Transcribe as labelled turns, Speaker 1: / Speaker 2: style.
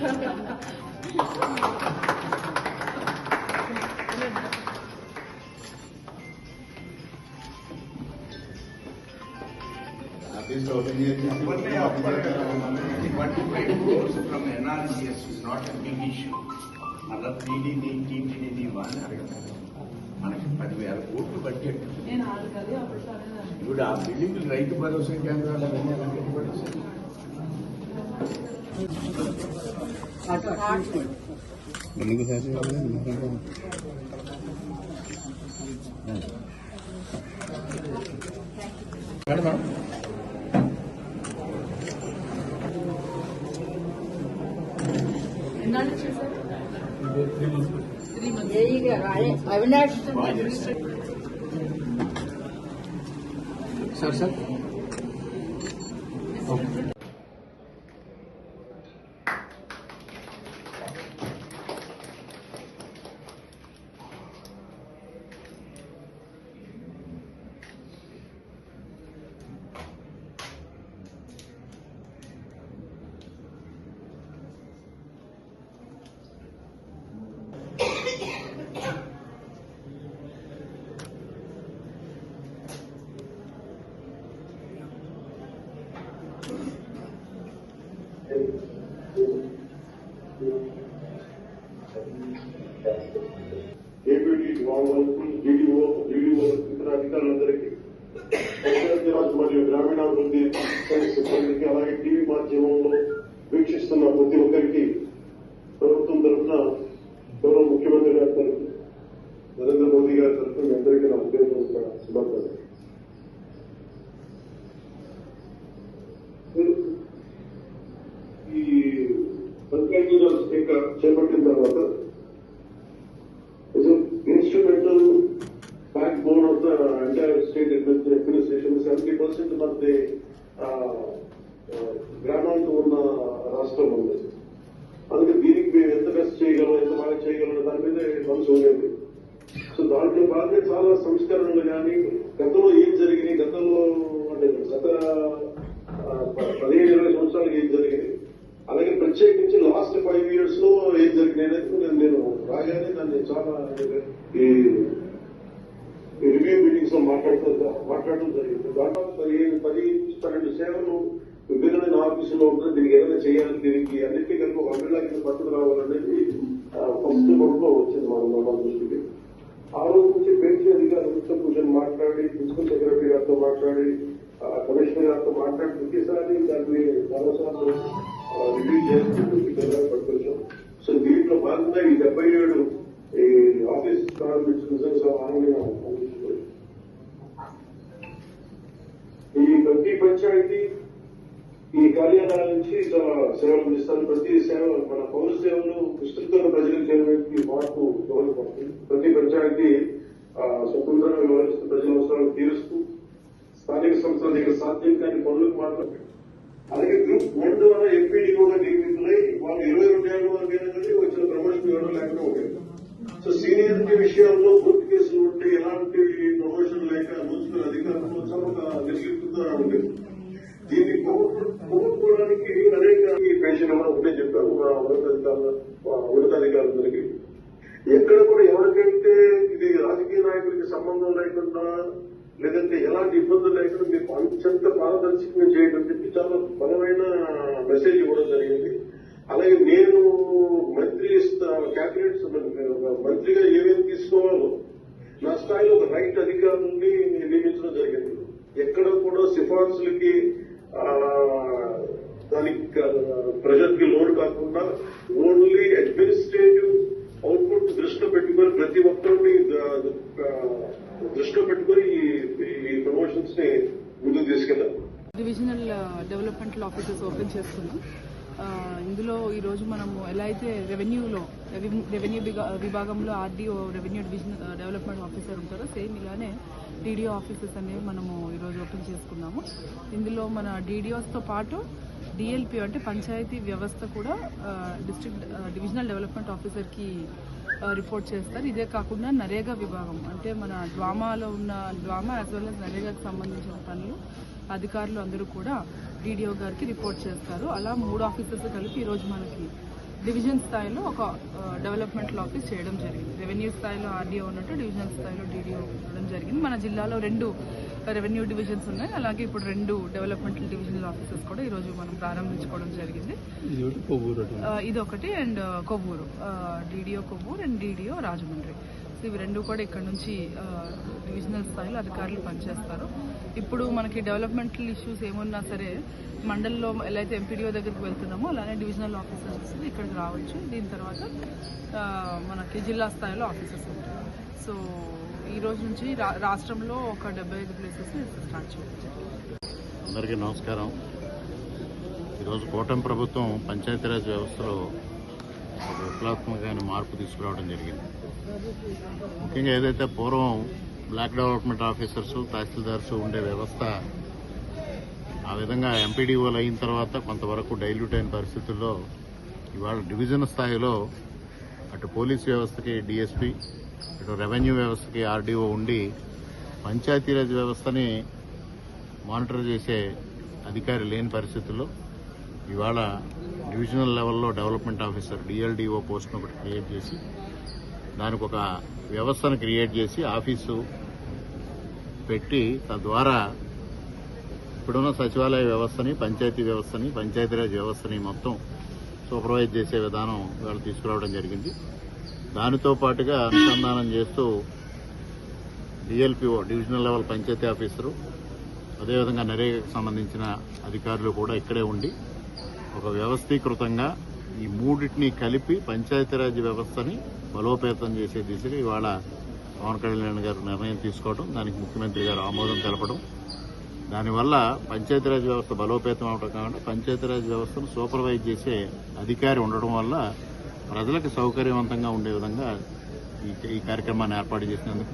Speaker 1: From NRCS is not a big issue. Other TDD, మనకి 10,000 కోట్లు budget. ఇప్పుడు ఆ బిల్డింగ్ రైతు భరోసా కేంద్రాలు అవన్నీ ఎలా కట్టుబడి సార్ ఇతర అధికారులందరికీ పంచాయతీరాజ్ మరియు గ్రామీణాభివృద్ధి సిబ్బందికి అలాగే టీవీ మాధ్యమంలో వీక్షిస్తున్న ప్రతి ఒక్కరికి ప్రభుత్వం తరఫున గౌరవ ముఖ్యమంత్రి గారి తరఫున నరేంద్ర మోదీ గారి తరఫున మీ అందరికీ నా ఉద్యోగ శుభాకాంక్షలు. ఈ పంచాయతీరాజ్ శాఖ చేపట్టిన తర్వాత instrumental backbone of the entire state administration. 70% of the గ్రామాలతో ఉన్న రాష్ట్రం ఉంది. అందుకే దీనికి మేము ఎంత బెస్ట్ చేయగలం, ఎంత బాగా చేయగలం దాని మీద మనసు ఉండేది. సో దాంట్లో భాగంగా చాలా సంస్కరణలు కానీ గతంలో ఏం జరిగినాయి, గతంలో అంటే గత 15-20 సంవత్సరాలకు ఏం జరిగింది, అలాగే ప్రత్యేకించి లాస్ట్ 5 years లో ఏం జరిగినాయి నేను రాగానే దాన్ని చాలా ఈ రివ్యూ మీటింగ్స్ లో మాట్లాడడం జరిగింది. దాంట్లో 10-12 సేవలు విభిన్నమైన ఆఫీసులో ఉంటుంది. దీనికి ఏదైనా చేయాలి, దీనికి అన్నింటికీ కలిపి ఒక అంబిల్లా కింద పట్టుకు రావాలనేది ఫస్ట్ మొదట్లో వచ్చింది మన దృష్టికి. ఆ రోజు నుంచి పెంచి అధికారులతో కూర్చొని మాట్లాడి, ప్రిన్సిపల్ సెక్రటరీ గారితో మాట్లాడి, కమిషనర్ గారితో మాట్లాడి ప్రతిసారి దాన్ని చాలాసార్లు రివ్యూ చేస్తూ పట్టుకొచ్చాం. సో దీంట్లో భాగంగా ఈ 77 ఈ ఆఫీస్ ప్రారంభించిన ఆనందంగా ఈ ప్రతి పంచాయతీ ఈ కార్యాలయాల నుంచి చాలా సేవలు అందిస్తారు. ప్రతి సేవ మన పౌర సేవలు విస్తృతంగా ప్రజలకు చేయడానికి మార్పు దోహదపడుతుంది. ప్రతి పంచాయతీ స్వతంత్రంగా వ్యవహరిస్తూ ప్రజల అవసరాలు తీరుస్తూ స్థానిక సంస్థల దగ్గర సాధ్యం కాని పనులకు మాత్రం. అలాగే గ్రూప్ 1 ద్వారా ఎంపీడీఓగా నియమితులై వాళ్ళు 22 ఏళ్ల వరకు అయినా వచ్చిన ప్రమోషన్ ఇవ్వడం లేకుండా ఉండేది. సో సీనియారిటీ విషయాల్లో కోర్టు కేసులు ఉంటే ఎలాంటి ప్రమోషన్ లేక రోజుల అధికారంలో చాలా నిర్లిప్తత ఉండేది. దీన్ని పోగొట్టుకోవడానికి అనేక పెన్షన్ ఒకటే చెప్పారు ఉన్నతాధికారులందరికీ. ఎక్కడ కూడా ఎవరికైతే ఇది రాజకీయ నాయకులకి సంబంధం లేకుండా లేదంటే ఎలాంటి ఇబ్బందులు లేకుండా మీకు అత్యంత పారదర్శకంగా చేయడం చెప్పి చాలా బలమైన మెసేజ్ ఇవ్వడం జరిగింది. అలాగే నేను మంత్రి క్యాబినెట్ మంత్రిగా ఏమేమి తీసుకోవాలో నా స్థాయిలో ఒక రైట్ అధికారుల్ని నియమించడం జరిగింది. ఎక్కడ కూడా సిఫార్సులకి దానికి ప్రజలకి లోడ్ కాకుండా ఓన్లీ అడ్మినిస్ట్రేటివ్ అవుట్పుట్ దృష్టిలో పెట్టుకుని ప్రతి ఒక్కరిని దృష్టిలో పెట్టుకుని ఈ ప్రమోషన్స్ ని ముందుకు తీసుకెళ్లారు.
Speaker 2: డివిజనల్ డెవలప్మెంట్ ఆఫీసెస్ ఓపెన్ చేస్తున్నాం. ఇందులో ఈరోజు మనము ఎలా అయితే రెవెన్యూ విభాగంలో RDO revenue division development officer ఉంటారో సేమ్ ఇలానే డీడీఓ ఆఫీసెస్ అనేవి మనము ఈరోజు ఓపెన్ చేసుకున్నాము. ఇందులో మన డీడీఓస్తో పాటు డిఎల్పి అంటే పంచాయతీ వ్యవస్థ కూడా డివిజనల్ డెవలప్మెంట్ ఆఫీసర్కి రిపోర్ట్ చేస్తారు. ఇదే కాకుండా నరేగా విభాగం అంటే మన డ్వామాలో ఉన్న డ్వామా యాజ్ వెల్ as నరేగాకి సంబంధించిన పనులు అధికారులు అందరూ కూడా డీడీఓ గారికి రిపోర్ట్ చేస్తారు. అలా 3 ఆఫీసర్స్ కలిపి ఈరోజు మనకి డివిజన్ స్థాయిలో ఒక డెవలప్మెంటల్ ఆఫీస్ చేయడం జరిగింది. రెవెన్యూ స్థాయిలో ఆర్డీఓ ఉన్నట్టు డివిజన్ స్థాయిలో డీడీఓ ఉండడం జరిగింది. మన జిల్లాలో 2 రెవెన్యూ డివిజన్స్ ఉన్నాయి. అలాగే ఇప్పుడు 2 డెవలప్మెంటల్ డివిజనల్ ఆఫీసెస్ కూడా ఈరోజు మనం ప్రారంభించుకోవడం జరిగింది. ఇది ఒకటి and Kovvur, DDO Kovvur and DDO Rajahmundry. So ఇవి 2 కూడా ఇక్కడ నుంచి డివిజనల్ స్థాయిలో అధికారులు పనిచేస్తారు. ఇప్పుడు మనకి డెవలప్మెంటల్ ఇష్యూస్ ఏమున్నా సరే మండలంలో ఎలా అయితే ఎంపీడీఓ దగ్గరికి వెళ్తున్నామో అలానే డివిజనల్ ఆఫీసర్స్ ఇక్కడికి రావచ్చు. దీని తర్వాత మనకి జిల్లా స్థాయిలో ఆఫీసెస్ ఉంటాయి. సో ఈ రోజు నుంచి రాష్ట్రంలో ఒక 75 ప్లేసెస్ స్టార్ట్ చేయవచ్చు.
Speaker 3: అందరికీ నమస్కారం. ఈరోజు కూటమి ప్రభుత్వం పంచాయతీరాజ్ వ్యవస్థలో ఒక విప్లవాత్మకమైన మార్పు తీసుకురావడం జరిగింది. ముఖ్యంగా ఏదైతే పూర్వం బ్లాక్ డెవలప్మెంట్ ఆఫీసర్స్, తహసీల్దార్స్ ఉండే వ్యవస్థ ఆ విధంగా ఎంపీడీఓలు అయిన తర్వాత కొంతవరకు డైల్యూట్ అయిన పరిస్థితుల్లో ఇవాళ డివిజన్ స్థాయిలో అటు పోలీస్ వ్యవస్థకి డీఎస్పీ, ఇటు రెవెన్యూ వ్యవస్థకి ఆర్డీఓ ఉండి పంచాయతీరాజ్ వ్యవస్థని మానిటర్ చేసే అధికారి లేని పరిస్థితుల్లో ఇవాళ డివిజనల్ లెవెల్లో డెవలప్మెంట్ ఆఫీసర్ డిఎల్డిఓ పోస్ట్ను ఒకటి క్రియేట్ చేసి దానికి ఒక వ్యవస్థను క్రియేట్ చేసి ఆఫీసు పెట్టి తద్వారా ఇప్పుడున్న సచివాలయ వ్యవస్థని, పంచాయతీ వ్యవస్థని, పంచాయతీరాజ్ వ్యవస్థని మొత్తం సూపర్వైజ్ చేసే విధానం ఇవాళ తీసుకురావడం జరిగింది. దానితో పాటుగా అనుసంధానం చేస్తూ DLPO divisional level panchayat officer, అదేవిధంగా నరేగాకు సంబంధించిన అధికారులు కూడా ఇక్కడే ఉండి ఒక వ్యవస్థీకృతంగా ఈ మూడింటిని కలిపి పంచాయతీరాజ్ వ్యవస్థని బలోపేతం చేసే దిశగా ఇవాళ పవన్ కళ్యాణ్ గారు నిర్ణయం తీసుకోవడం, దానికి ముఖ్యమంత్రి గారు ఆమోదం తెలపడం, దానివల్ల పంచాయతీరాజ్ వ్యవస్థ బలోపేతం అవడం కాకుండా పంచాయతీరాజ్ వ్యవస్థను సూపర్వైజ్ చేసే అధికారి ఉండడం వల్ల ప్రజలకు సౌకర్యవంతంగా ఉండే విధంగా ఈ కార్యక్రమాన్ని ఏర్పాటు చేసినందుకు